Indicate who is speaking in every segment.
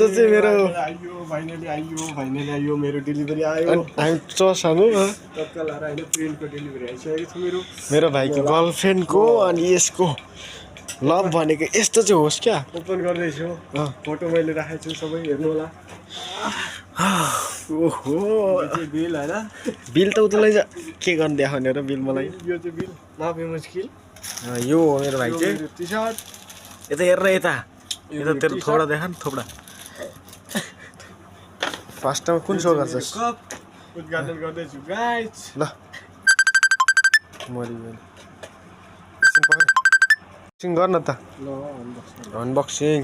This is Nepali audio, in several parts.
Speaker 1: यस्तो चाहिँ मेरो
Speaker 2: आइयो फाइनली आइयो मेरो डेलिभरी आयो।
Speaker 1: हामी चसानु
Speaker 2: तत्काल होइन प्रिन्टको डेलिभरी आइसकेको छ
Speaker 1: मेरो भाइको गर्लफ्रेन्डको अनि यसको लभ भनेको यस्तो चाहिँ होस् क्या।
Speaker 2: ओपन गर्दैछु फोटो मैले राखेको छु सबै हेर्नु होला।
Speaker 1: ओहो
Speaker 2: बिल होइन
Speaker 1: बिल त उतलाई के गर्नु देखाउने र बिल मलाई
Speaker 2: यो चाहिँ बिल माफी मुस्किल
Speaker 1: यो हो मेरो भाइ चाहिँ
Speaker 2: टी सर्ट
Speaker 1: यता हेर यता तेरो थोडा देखा न थोडा फर्स्टमा कुन सो गर्छस्
Speaker 2: कप उद्घाटन गर्दैछु गाइस
Speaker 1: ल मरि गयो एकछिन गर्न त
Speaker 2: ल
Speaker 1: अनबक्सिङ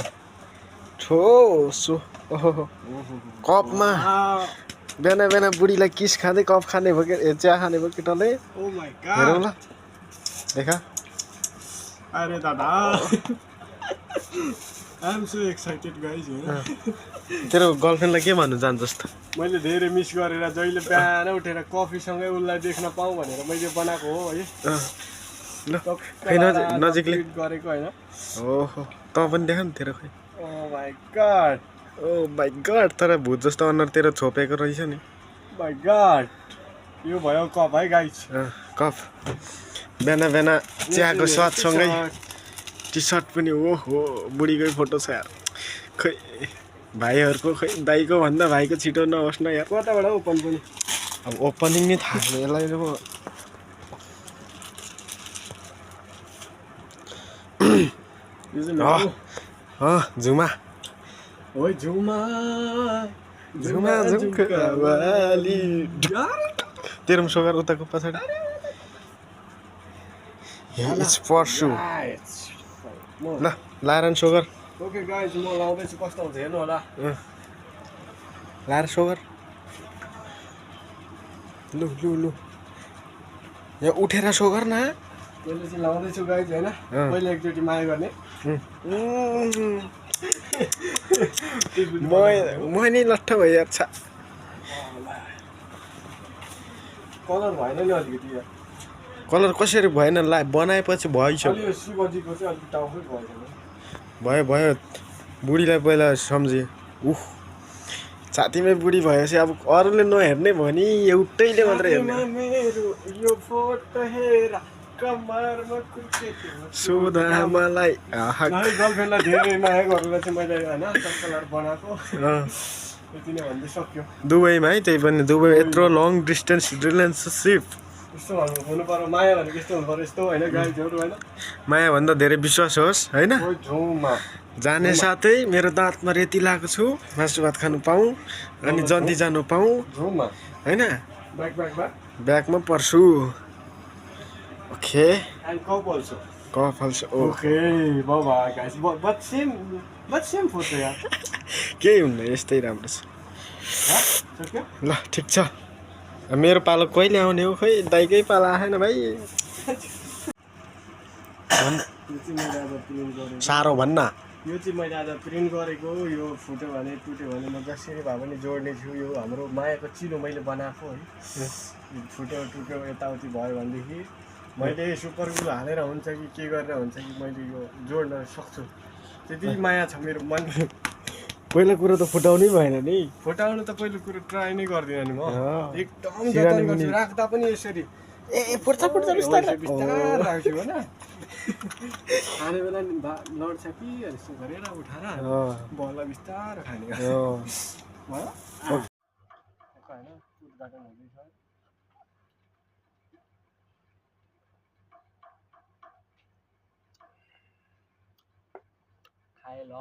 Speaker 1: ठोसो ओहो कपमा बिहान बिहान बुढीलाई किस खाँदै कप खाने भयो कि चिया खाने भयो केटाले
Speaker 2: ओ माय
Speaker 1: हेरौँ
Speaker 2: गॉड
Speaker 1: ल देखा
Speaker 2: अरे दादा I am so excited guys
Speaker 1: तेरो गर्लफ्रेन्डलाई के भन्नु चाहन्छस् त
Speaker 2: मैले धेरै मिस गरेर जहिले बिहान उठेर कफीसँगै उसलाई देख्न पाऊँ भनेर मैले बनाएको हो है
Speaker 1: ल खै नजिकले
Speaker 2: गरेको होइन
Speaker 1: ओहो त पनि देख न तेरो खै
Speaker 2: oh my god
Speaker 1: oh my god तर भूत जस्तो अनुहार तेरो छोपेको रहेछ नि
Speaker 2: माय गॉड यो भयो कप है गाइस
Speaker 1: कप बिहान बिहान चियाको स्वादसँगै टी सर्ट पनि ओहो बुढीकै फोटो छ यार खै भाइहरूको खै दाइको भन्दा भाइको छिटो नहोस् न यार
Speaker 2: कताबाट ओपन पनि
Speaker 1: अब ओपनिङ नै थाहा छैन यसलाई अब
Speaker 2: यो चाहिँ
Speaker 1: झुमा
Speaker 2: ओइ झुमा
Speaker 1: झुमा झुमकावाली तेरो पनि सोगर उताको पछाडि इट्स पर्सु ल लाएर नि सोगर
Speaker 2: ओके गाइस म लाउँदैछु कस्तो हुन्छ हेर्नु होला
Speaker 1: लाएर सोगर लु लु लु यहाँ उठेर सोगर न
Speaker 2: मैले चाहिँ लाउँदैछु गाइस होइन पहिले एकचोटि माया गर्ने
Speaker 1: म नि लट्ठ भइहाल्छ
Speaker 2: कलर भएन नि अलिकति यार
Speaker 1: कलर कसरी भएन ला बनाएपछि भइसक्यो
Speaker 2: अलि शिवजीको चाहिँ अलिक टाउकै भएन
Speaker 1: भयो भयो बुढीलाई पहिला सम्झे उफ छातीमै बुढी भएपछि अब अरूले नहेर्ने भयो नि एउटैले मात्रै हेर्ने
Speaker 2: मेरो यो फोटो हेर कम्मरमा कुर्केको
Speaker 1: सोधा मलाई
Speaker 2: गर्लफ्रेन्डलाई धेरै माया गरेर चाहिँ मैले होइन तत्काल बनाएको यति नै भन्दै सक्यो
Speaker 1: दुबईमा है त्यही पनि दुबई यत्रो लङ डिस्टेन्स रिलेसनसिप
Speaker 2: यस्तो हुनु पर्यो माया भनेको यस्तो हुनु पर्यो यस्तो होइन गाइजहरू होइन
Speaker 1: माया भन्दा धेरै विश्वास होस् होइन
Speaker 2: झुममा
Speaker 1: जाने साथै मेरो दाँतमा रेती लगाएको छु मासु भात खानु पाऊँ अनि जन्ती जानु पाऊँ
Speaker 2: झुममा
Speaker 1: होइन
Speaker 2: ब्याक
Speaker 1: ब्यागमा पर्छु ओके
Speaker 2: एन्ड कप अल्सो
Speaker 1: कफ also
Speaker 2: okay bye guys but same photo यार
Speaker 1: केही हुन्न यस्तै राम्रो छ
Speaker 2: सक्यो
Speaker 1: ल ठिक छ मेरो पालो कहिले आउने हो खै दाइकै पालो आएन भाइ
Speaker 2: यो चाहिँ मैले आज प्रिन्ट गरेको
Speaker 1: साह्रो भन्न
Speaker 2: यो चाहिँ मैले आज प्रिन्ट गरेको यो फुट्यो भने टुट्यो भने म जसरी भए पनि जोड्ने छु यो हाम्रो मायाको चिनो मैले बनाएको है फुट्यो टुट्यो यताउति भयो भनेदेखि मैले सुपर ग्लु हालेर हुन्छ कि के गरेर हुन्छ कि मैले यो जोड्न सक्छु त्यति माया छ मेरो मन
Speaker 1: पहिलो कुरो त फुटाउनै भएन नि
Speaker 2: फुटाउनु त पहिलो कुरो ट्राई नै गर्दिनँ नि म एकदम
Speaker 1: सिरानी
Speaker 2: जतन गर्छु राख्दा पनि यसरी
Speaker 1: फुट्छ बिस्तारै
Speaker 2: बिस्तारै राख्छु होइन खाने बेला नि लड्छ कि यस्तो गरेर उठाएर बल्ल बिस्तारो खाने होइन उद्घाटन हुँदैछ खाए ल